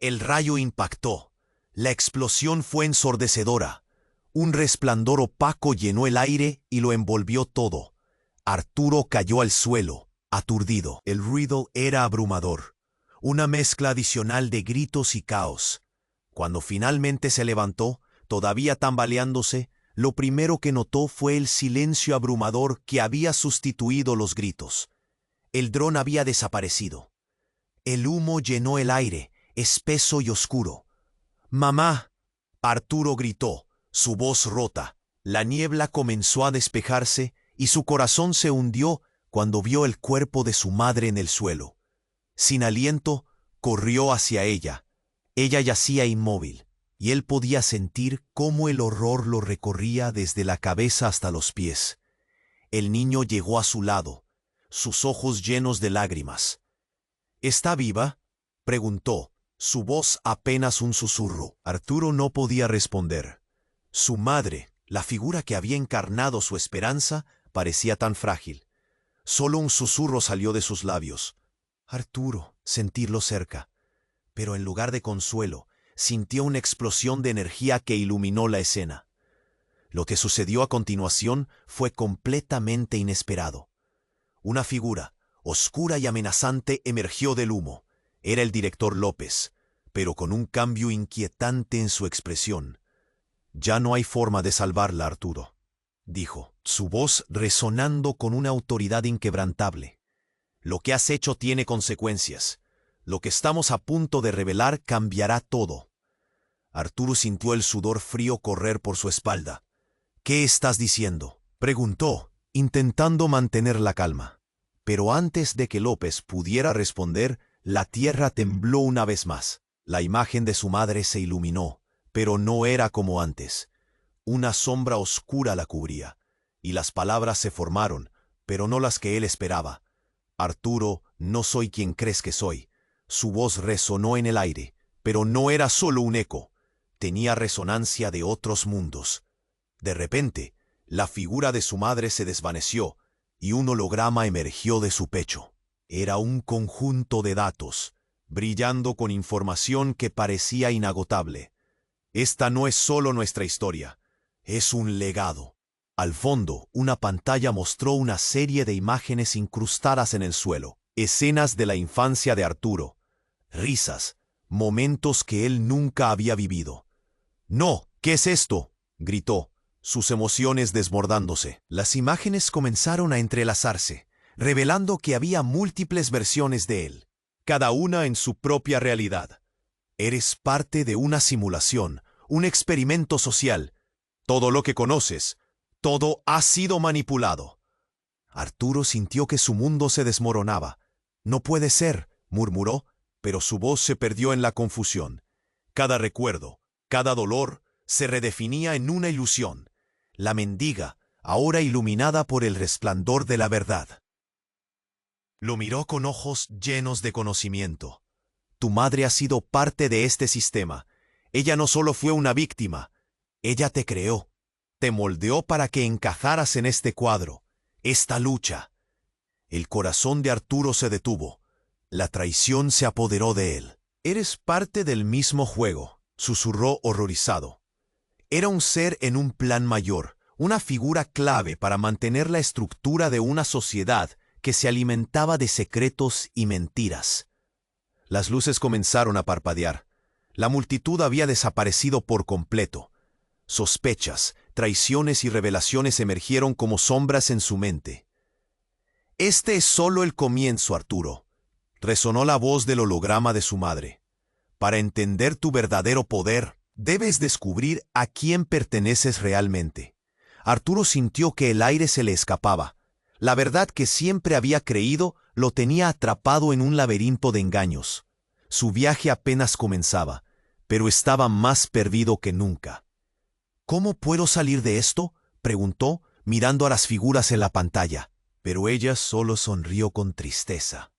El rayo impactó. La explosión fue ensordecedora. Un resplandor opaco llenó el aire y lo envolvió todo. Arturo cayó al suelo, aturdido. El ruido era abrumador, una mezcla adicional de gritos y caos. Cuando finalmente se levantó, todavía tambaleándose, lo primero que notó fue el silencio abrumador que había sustituido los gritos. El dron había desaparecido. El humo llenó el aire, espeso y oscuro. ¡Mamá!, Arturo gritó, su voz rota. La niebla comenzó a despejarse y su corazón se hundió cuando vio el cuerpo de su madre en el suelo. Sin aliento, corrió hacia ella. Ella yacía inmóvil, y él podía sentir cómo el horror lo recorría desde la cabeza hasta los pies. El niño llegó a su lado, sus ojos llenos de lágrimas. ¿Está viva?, preguntó, su voz apenas un susurro. Arturo no podía responder. Su madre, la figura que había encarnado su esperanza, parecía tan frágil. Solo un susurro salió de sus labios. Arturo, sentirlo cerca. Pero en lugar de consuelo, sintió una explosión de energía que iluminó la escena. Lo que sucedió a continuación fue completamente inesperado. Una figura, oscura y amenazante, emergió del humo. Era el director López, pero con un cambio inquietante en su expresión. «Ya no hay forma de salvarla, Arturo», dijo, su voz resonando con una autoridad inquebrantable. «Lo que has hecho tiene consecuencias. Lo que estamos a punto de revelar cambiará todo». Arturo sintió el sudor frío correr por su espalda. «¿Qué estás diciendo?», preguntó, intentando mantener la calma. Pero antes de que López pudiera responder, la tierra tembló una vez más. La imagen de su madre se iluminó, pero no era como antes. Una sombra oscura la cubría, y las palabras se formaron, pero no las que él esperaba. «Arturo, no soy quien crees que soy». Su voz resonó en el aire, pero no era solo un eco. Tenía resonancia de otros mundos. De repente, la figura de su madre se desvaneció, y un holograma emergió de su pecho. Era un conjunto de datos, brillando con información que parecía inagotable. Esta no es solo nuestra historia, es un legado. Al fondo, una pantalla mostró una serie de imágenes incrustadas en el suelo, escenas de la infancia de Arturo, risas, momentos que él nunca había vivido. «¡No! ¿Qué es esto?», gritó, sus emociones desbordándose. Las imágenes comenzaron a entrelazarse, revelando que había múltiples versiones de él, cada una en su propia realidad. Eres parte de una simulación, un experimento social. Todo lo que conoces, todo ha sido manipulado. Arturo sintió que su mundo se desmoronaba. «No puede ser», murmuró, pero su voz se perdió en la confusión. Cada recuerdo, cada dolor, se redefinía en una ilusión. La mendiga, ahora iluminada por el resplandor de la verdad. Lo miró con ojos llenos de conocimiento. «Tu madre ha sido parte de este sistema. Ella no solo fue una víctima, ella te creó, te moldeó para que encajaras en este cuadro, esta lucha». El corazón de Arturo se detuvo. La traición se apoderó de él. «Eres parte del mismo juego», susurró horrorizado. Era un ser en un plan mayor, una figura clave para mantener la estructura de una sociedad que se alimentaba de secretos y mentiras. Las luces comenzaron a parpadear. La multitud había desaparecido por completo. Sospechas, traiciones y revelaciones emergieron como sombras en su mente. «Este es solo el comienzo, Arturo», resonó la voz del holograma de su madre. «Para entender tu verdadero poder, debes descubrir a quién perteneces realmente». Arturo sintió que el aire se le escapaba. La verdad que siempre había creído lo tenía atrapado en un laberinto de engaños. Su viaje apenas comenzaba, pero estaba más perdido que nunca. «¿Cómo puedo salir de esto?», preguntó, mirando a las figuras en la pantalla. Pero ella solo sonrió con tristeza.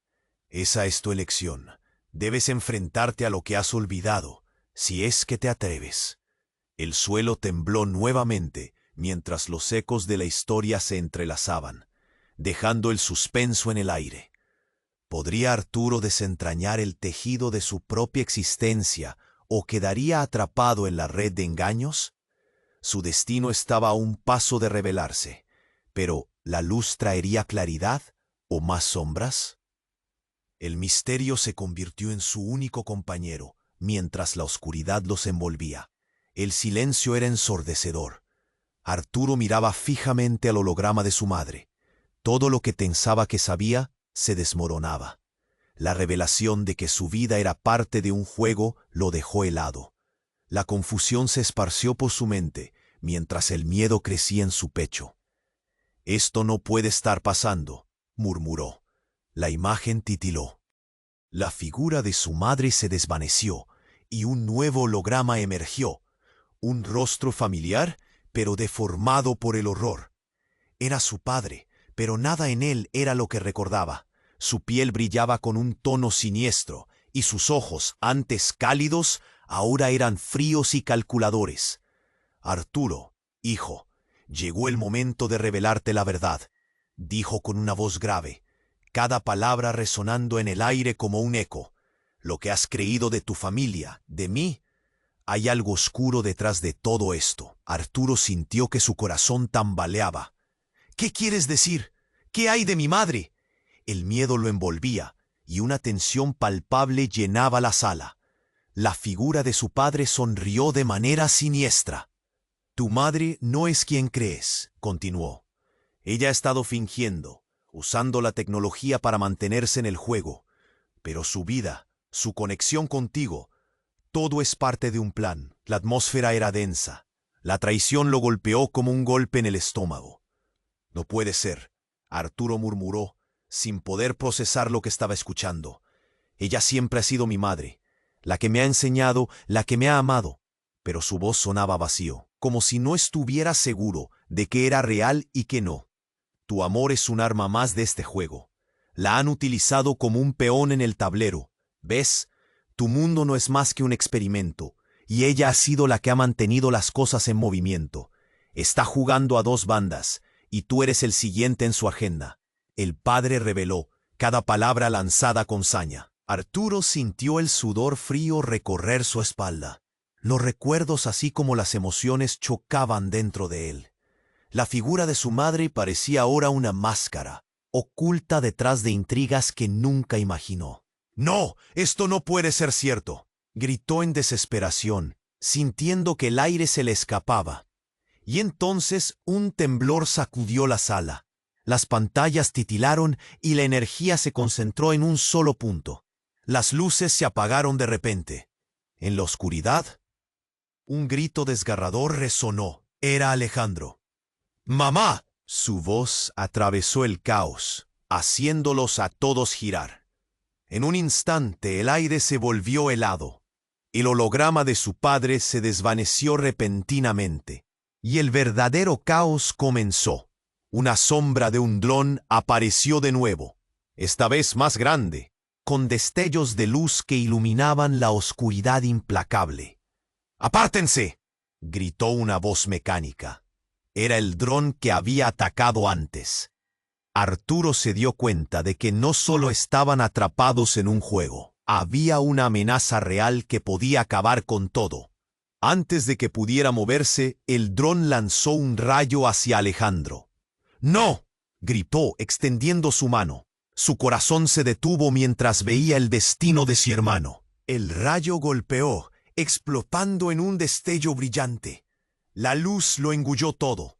«Esa es tu elección. Debes enfrentarte a lo que has olvidado, si es que te atreves». El suelo tembló nuevamente mientras los ecos de la historia se entrelazaban, dejando el suspenso en el aire. ¿Podría Arturo desentrañar el tejido de su propia existencia o quedaría atrapado en la red de engaños? Su destino estaba a un paso de revelarse, pero ¿la luz traería claridad o más sombras? El misterio se convirtió en su único compañero, mientras la oscuridad los envolvía. El silencio era ensordecedor. Arturo miraba fijamente al holograma de su madre. Todo lo que pensaba que sabía se desmoronaba. La revelación de que su vida era parte de un juego lo dejó helado. La confusión se esparció por su mente, mientras el miedo crecía en su pecho. «Esto no puede estar pasando», murmuró. La imagen titiló. La figura de su madre se desvaneció y un nuevo holograma emergió. Un rostro familiar, pero deformado por el horror. Era su padre, pero nada en él era lo que recordaba. Su piel brillaba con un tono siniestro, y sus ojos, antes cálidos, ahora eran fríos y calculadores. «Arturo, hijo, llegó el momento de revelarte la verdad», dijo con una voz grave, cada palabra resonando en el aire como un eco. «Lo que has creído de tu familia, de mí, hay algo oscuro detrás de todo esto». Arturo sintió que su corazón tambaleaba. «¿Qué quieres decir? ¿Qué hay de mi madre?». El miedo lo envolvía, y una tensión palpable llenaba la sala. La figura de su padre sonrió de manera siniestra. «Tu madre no es quien crees», continuó. «Ella ha estado fingiendo, usando la tecnología para mantenerse en el juego. Pero su vida, su conexión contigo, todo es parte de un plan». La atmósfera era densa. La traición lo golpeó como un golpe en el estómago. «No puede ser», Arturo murmuró, sin poder procesar lo que estaba escuchando. «Ella siempre ha sido mi madre, la que me ha enseñado, la que me ha amado». Pero su voz sonaba vacío, como si no estuviera seguro de que era real y que no. «Tu amor es un arma más de este juego. La han utilizado como un peón en el tablero. ¿Ves? Tu mundo no es más que un experimento, y ella ha sido la que ha mantenido las cosas en movimiento. Está jugando a dos bandas, y tú eres el siguiente en su agenda». El padre reveló, cada palabra lanzada con saña. Arturo sintió el sudor frío recorrer su espalda. Los recuerdos así como las emociones chocaban dentro de él. La figura de su madre parecía ahora una máscara, oculta detrás de intrigas que nunca imaginó. «¡No! ¡Esto no puede ser cierto!», gritó en desesperación, sintiendo que el aire se le escapaba. Y entonces un temblor sacudió la sala. Las pantallas titilaron y la energía se concentró en un solo punto. Las luces se apagaron de repente. En la oscuridad, un grito desgarrador resonó. Era Alejandro. «¡Mamá!». Su voz atravesó el caos, haciéndolos a todos girar. En un instante el aire se volvió helado. El holograma de su padre se desvaneció repentinamente, y el verdadero caos comenzó. Una sombra de un dron apareció de nuevo, esta vez más grande, con destellos de luz que iluminaban la oscuridad implacable. «¡Apártense!», gritó una voz mecánica. Era el dron que había atacado antes. Arturo se dio cuenta de que no solo estaban atrapados en un juego, había una amenaza real que podía acabar con todo. Antes de que pudiera moverse, el dron lanzó un rayo hacia Alejandro. «¡No!», gritó extendiendo su mano. Su corazón se detuvo mientras veía el destino de su hermano. El rayo golpeó, explotando en un destello brillante. La luz lo engulló todo,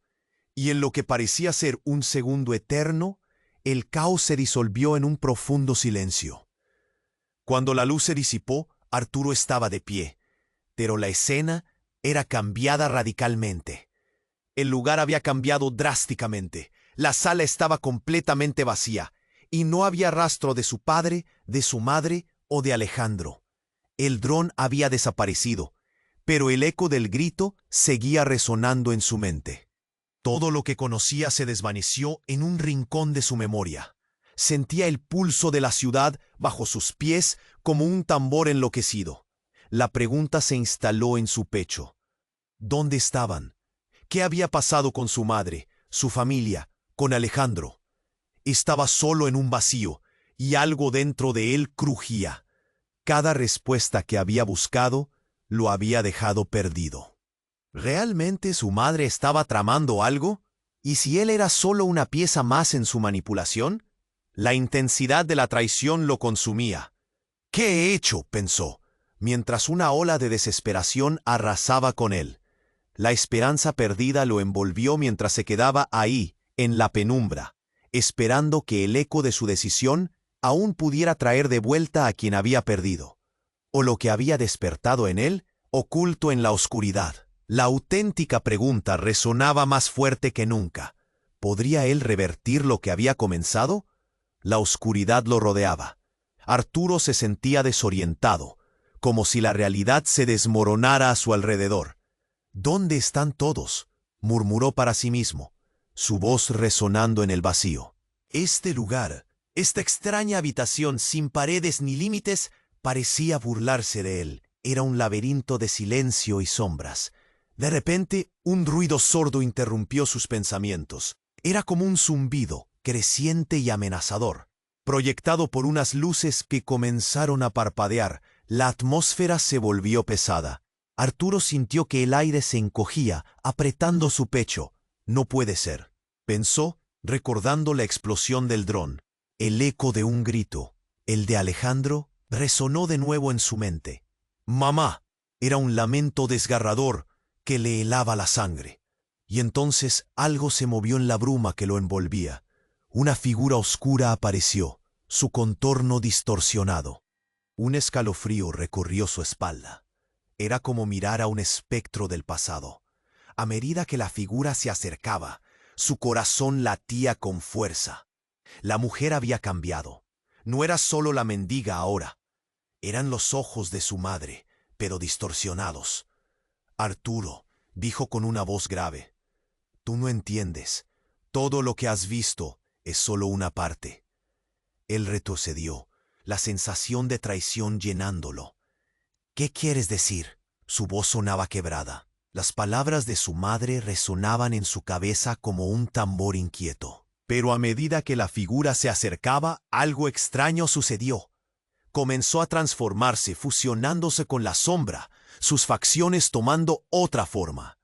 y en lo que parecía ser un segundo eterno, el caos se disolvió en un profundo silencio. Cuando la luz se disipó, Arturo estaba de pie, pero la escena era cambiada radicalmente. El lugar había cambiado drásticamente. La sala estaba completamente vacía, y no había rastro de su padre, de su madre o de Alejandro. El dron había desaparecido, pero el eco del grito seguía resonando en su mente. Todo lo que conocía se desvaneció en un rincón de su memoria. Sentía el pulso de la ciudad bajo sus pies como un tambor enloquecido. La pregunta se instaló en su pecho. ¿Dónde estaban? ¿Qué había pasado con su madre, su familia, con Alejandro? Estaba solo en un vacío, y algo dentro de él crujía. Cada respuesta que había buscado lo había dejado perdido. ¿Realmente su madre estaba tramando algo? ¿Y si él era solo una pieza más en su manipulación? La intensidad de la traición lo consumía. «¿Qué he hecho?», pensó, mientras una ola de desesperación arrasaba con él. La esperanza perdida lo envolvió mientras se quedaba ahí, en la penumbra, esperando que el eco de su decisión aún pudiera traer de vuelta a quien había perdido, o lo que había despertado en él, oculto en la oscuridad. La auténtica pregunta resonaba más fuerte que nunca. ¿Podría él revertir lo que había comenzado? La oscuridad lo rodeaba. Arturo se sentía desorientado, como si la realidad se desmoronara a su alrededor. «¿Dónde están todos?», murmuró para sí mismo, su voz resonando en el vacío. Este lugar, esta extraña habitación sin paredes ni límites, parecía burlarse de él. Era un laberinto de silencio y sombras. De repente, un ruido sordo interrumpió sus pensamientos. Era como un zumbido, creciente y amenazador. Proyectado por unas luces que comenzaron a parpadear, la atmósfera se volvió pesada. Arturo sintió que el aire se encogía, apretando su pecho. «No puede ser», pensó, recordando la explosión del dron. El eco de un grito, el de Alejandro, resonó de nuevo en su mente. «¡Mamá!». Era un lamento desgarrador que le helaba la sangre. Y entonces algo se movió en la bruma que lo envolvía. Una figura oscura apareció, su contorno distorsionado. Un escalofrío recorrió su espalda. Era como mirar a un espectro del pasado. A medida que la figura se acercaba, su corazón latía con fuerza. La mujer había cambiado. No era solo la mendiga ahora. Eran los ojos de su madre, pero distorsionados. «Arturo», dijo con una voz grave, «tú no entiendes. Todo lo que has visto es solo una parte». Él retrocedió, la sensación de traición llenándolo. «¿Qué quieres decir?». Su voz sonaba quebrada. Las palabras de su madre resonaban en su cabeza como un tambor inquieto. Pero a medida que la figura se acercaba, algo extraño sucedió. comenzó a transformarse, fusionándose con la sombra, sus facciones tomando otra forma.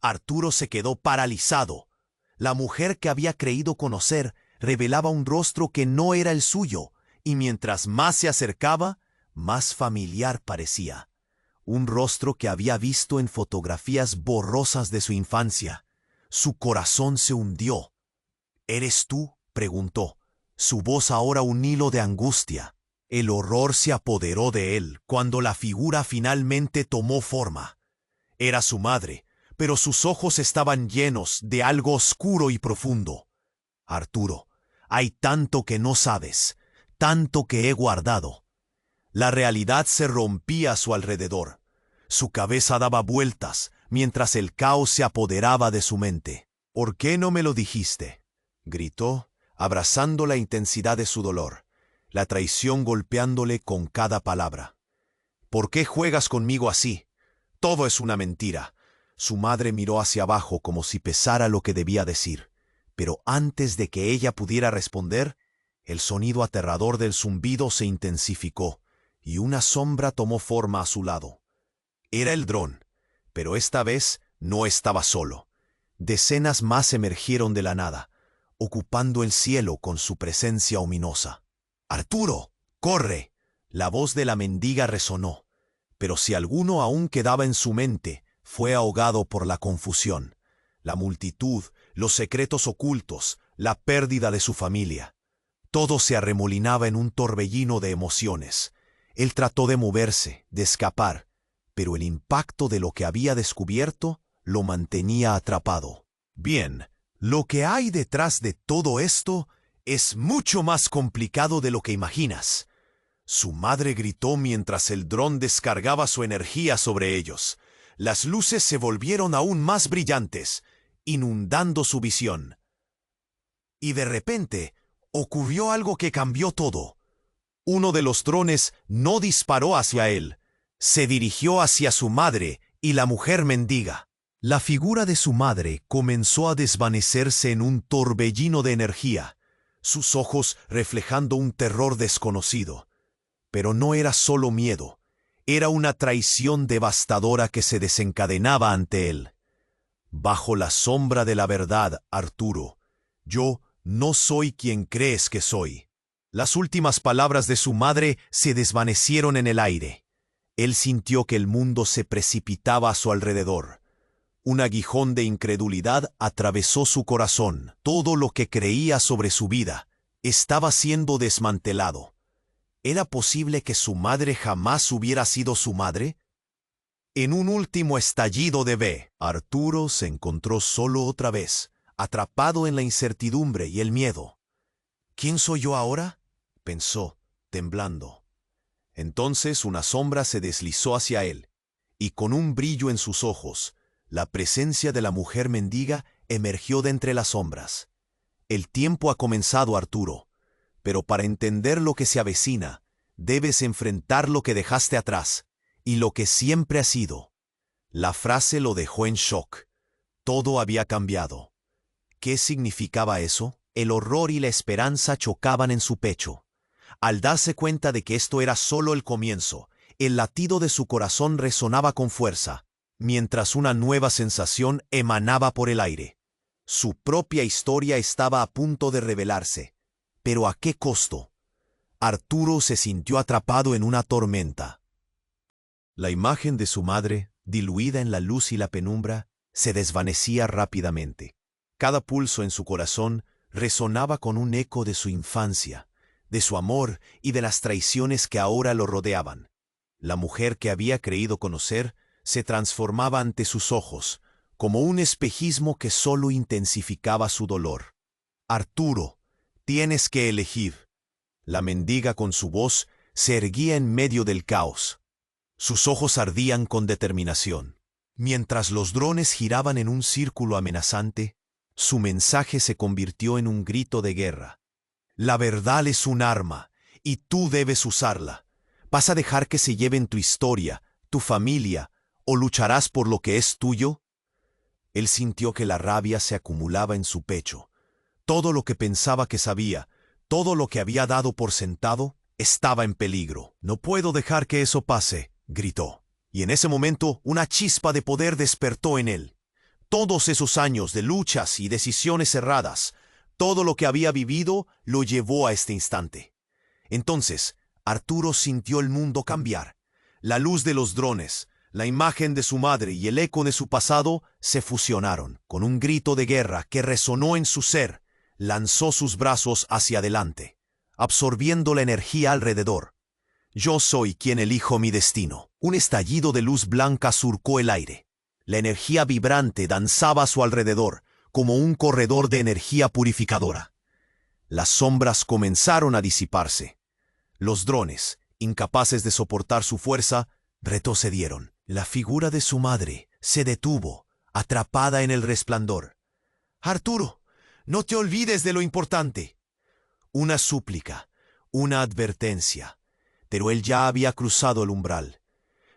Arturo se quedó paralizado. La mujer que había creído conocer revelaba un rostro que no era el suyo, y mientras más se acercaba, más familiar parecía. Un rostro que había visto en fotografías borrosas de su infancia. Su corazón se hundió. ¿Eres tú?, preguntó, su voz ahora un hilo de angustia. El horror se apoderó de él cuando la figura finalmente tomó forma. Era su madre, pero sus ojos estaban llenos de algo oscuro y profundo. Arturo, hay tanto que no sabes, tanto que he guardado. La realidad se rompía a su alrededor. Su cabeza daba vueltas mientras el caos se apoderaba de su mente. ¿Por qué no me lo dijiste?, gritó, abrazando la intensidad de su dolor, la traición golpeándole con cada palabra. ¿Por qué juegas conmigo así? Todo es una mentira. Su madre miró hacia abajo como si pesara lo que debía decir, pero antes de que ella pudiera responder, el sonido aterrador del zumbido se intensificó y una sombra tomó forma a su lado. Era el dron, pero esta vez no estaba solo. Decenas más emergieron de la nada, ocupando el cielo con su presencia ominosa. ¡Arturo, corre! La voz de la mendiga resonó, pero si alguno aún quedaba en su mente, fue ahogado por la confusión, la multitud, los secretos ocultos, la pérdida de su familia. Todo se arremolinaba en un torbellino de emociones. Él trató de moverse, de escapar, pero el impacto de lo que había descubierto lo mantenía atrapado. Bien, lo que hay detrás de todo esto es mucho más complicado de lo que imaginas. Su madre gritó mientras el dron descargaba su energía sobre ellos. Las luces se volvieron aún más brillantes, inundando su visión. Y de repente, ocurrió algo que cambió todo. Uno de los drones no disparó hacia él, se dirigió hacia su madre y la mujer mendiga. La figura de su madre comenzó a desvanecerse en un torbellino de energía, sus ojos reflejando un terror desconocido. Pero no era solo miedo, era una traición devastadora que se desencadenaba ante él. Bajo la sombra de la verdad, Arturo, yo no soy quien crees que soy. Las últimas palabras de su madre se desvanecieron en el aire. Él sintió que el mundo se precipitaba a su alrededor. Un aguijón de incredulidad atravesó su corazón. Todo lo que creía sobre su vida estaba siendo desmantelado. ¿Era posible que su madre jamás hubiera sido su madre? En un último estallido de fe, Arturo se encontró solo otra vez, atrapado en la incertidumbre y el miedo. ¿Quién soy yo ahora?, pensó, temblando. Entonces una sombra se deslizó hacia él, y con un brillo en sus ojos, la presencia de la mujer mendiga emergió de entre las sombras. El tiempo ha comenzado, Arturo, pero para entender lo que se avecina, debes enfrentar lo que dejaste atrás y lo que siempre has sido. La frase lo dejó en shock. Todo había cambiado. ¿Qué significaba eso? El horror y la esperanza chocaban en su pecho. Al darse cuenta de que esto era solo el comienzo, el latido de su corazón resonaba con fuerza, mientras una nueva sensación emanaba por el aire. Su propia historia estaba a punto de revelarse. ¿Pero a qué costo? Arturo se sintió atrapado en una tormenta. La imagen de su madre, diluida en la luz y la penumbra, se desvanecía rápidamente. Cada pulso en su corazón resonaba con un eco de su infancia, de su amor y de las traiciones que ahora lo rodeaban. La mujer que había creído conocer se transformaba ante sus ojos, como un espejismo que solo intensificaba su dolor. Arturo, tienes que elegir. La mendiga con su voz se erguía en medio del caos. Sus ojos ardían con determinación. Mientras los drones giraban en un círculo amenazante, su mensaje se convirtió en un grito de guerra. La verdad es un arma, y tú debes usarla. ¿Vas a dejar que se lleven tu historia, tu familia, o lucharás por lo que es tuyo? Él sintió que la rabia se acumulaba en su pecho. Todo lo que pensaba que sabía, todo lo que había dado por sentado, estaba en peligro. «No puedo dejar que eso pase», gritó. Y en ese momento una chispa de poder despertó en él. Todos esos años de luchas y decisiones erradas, todo lo que había vivido lo llevó a este instante. Entonces, Arturo sintió el mundo cambiar. La luz de los drones, la imagen de su madre y el eco de su pasado se fusionaron. Con un grito de guerra que resonó en su ser, lanzó sus brazos hacia adelante, absorbiendo la energía alrededor. «Yo soy quien elijo mi destino». Un estallido de luz blanca surcó el aire. La energía vibrante danzaba a su alrededor, como un corredor de energía purificadora. Las sombras comenzaron a disiparse. Los drones, incapaces de soportar su fuerza, retrocedieron. La figura de su madre se detuvo, atrapada en el resplandor. «Arturo, no te olvides de lo importante». Una súplica, una advertencia, pero él ya había cruzado el umbral.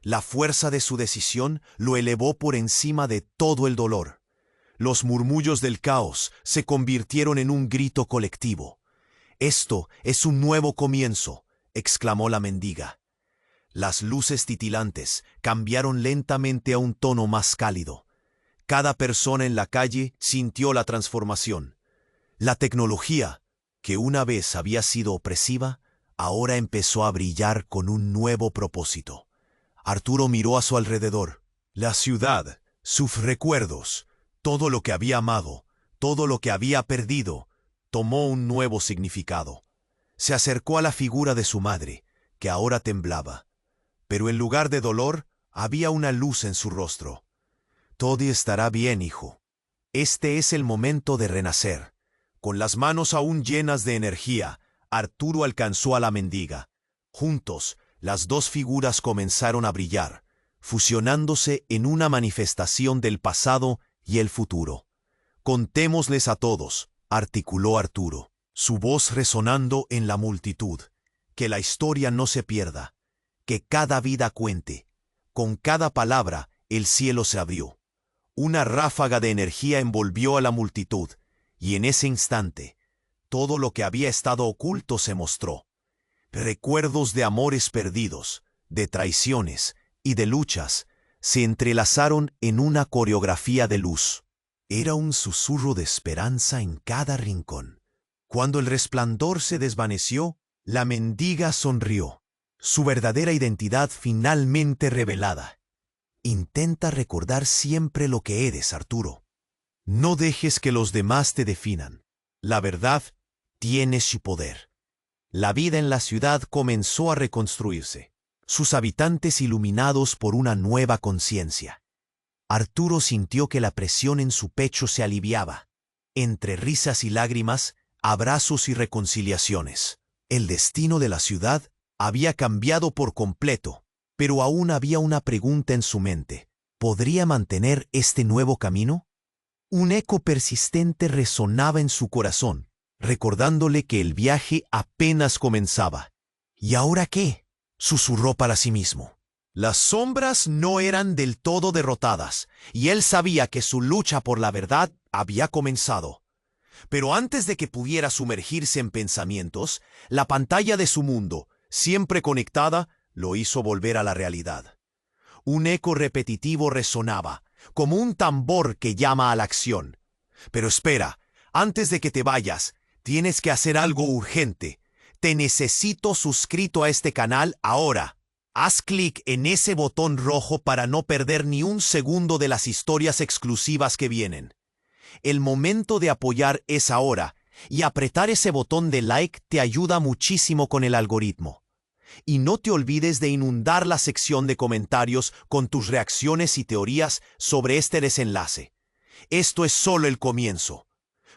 La fuerza de su decisión lo elevó por encima de todo el dolor. Los murmullos del caos se convirtieron en un grito colectivo. «Esto es un nuevo comienzo», exclamó la mendiga. Las luces titilantes cambiaron lentamente a un tono más cálido. Cada persona en la calle sintió la transformación. La tecnología, que una vez había sido opresiva, ahora empezó a brillar con un nuevo propósito. Arturo miró a su alrededor. La ciudad, sus recuerdos, todo lo que había amado, todo lo que había perdido, tomó un nuevo significado. Se acercó a la figura de su madre, que ahora temblaba. Pero en lugar de dolor, había una luz en su rostro. «Todo estará bien, hijo. Este es el momento de renacer». Con las manos aún llenas de energía, Arturo alcanzó a la mendiga. Juntos, las dos figuras comenzaron a brillar, fusionándose en una manifestación del pasado y el futuro. «Contémosles a todos», articuló Arturo, su voz resonando en la multitud. «Que la historia no se pierda. Que cada vida cuente». Con cada palabra, el cielo se abrió. Una ráfaga de energía envolvió a la multitud, y en ese instante, todo lo que había estado oculto se mostró. Recuerdos de amores perdidos, de traiciones y de luchas se entrelazaron en una coreografía de luz. Era un susurro de esperanza en cada rincón. Cuando el resplandor se desvaneció, la mendiga sonrió. Su verdadera identidad finalmente revelada. Intenta recordar siempre lo que eres, Arturo. No dejes que los demás te definan. La verdad tiene su poder. La vida en la ciudad comenzó a reconstruirse, sus habitantes iluminados por una nueva conciencia. Arturo sintió que la presión en su pecho se aliviaba. Entre risas y lágrimas, abrazos y reconciliaciones. El destino de la ciudad había cambiado por completo, pero aún había una pregunta en su mente. ¿Podría mantener este nuevo camino? Un eco persistente resonaba en su corazón, recordándole que el viaje apenas comenzaba. ¿Y ahora qué?, susurró para sí mismo. Las sombras no eran del todo derrotadas, y él sabía que su lucha por la verdad había comenzado. Pero antes de que pudiera sumergirse en pensamientos, la pantalla de su mundo, siempre conectada, lo hizo volver a la realidad. Un eco repetitivo resonaba, como un tambor que llama a la acción. Pero espera, antes de que te vayas, tienes que hacer algo urgente. Te necesito suscrito a este canal ahora. Haz clic en ese botón rojo para no perder ni un segundo de las historias exclusivas que vienen. El momento de apoyar es ahora, y apretar ese botón de like te ayuda muchísimo con el algoritmo. Y no te olvides de inundar la sección de comentarios con tus reacciones y teorías sobre este desenlace. Esto es solo el comienzo.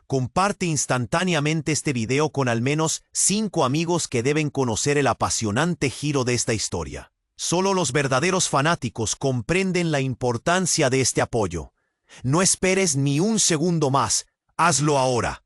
Comparte instantáneamente este video con al menos 5 amigos que deben conocer el apasionante giro de esta historia. Solo los verdaderos fanáticos comprenden la importancia de este apoyo. No esperes ni un segundo más. Hazlo ahora.